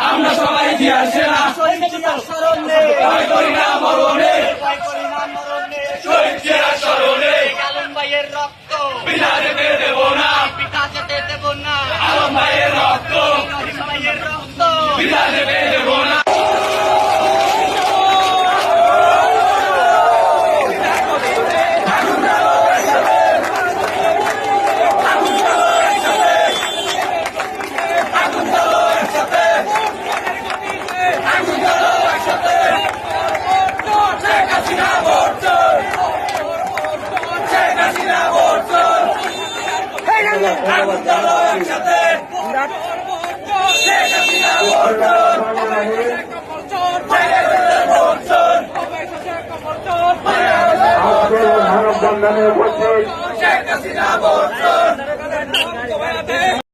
আমরা সবাই দিয়ে আসে না ভয় করি না মরণে শহীদ জিয়ার স্মরণে আলম ভাইয়ের রক্ত বিনা যেতে দেব না, পিতা যেতে দেব না, আলম ভাইয়ের রক্ত রহিম ভাইয়ের রক্ত বিনা যেতে দেব না। মানববন্ধনে উপস্থিত শেখ হাসিনা বর্জন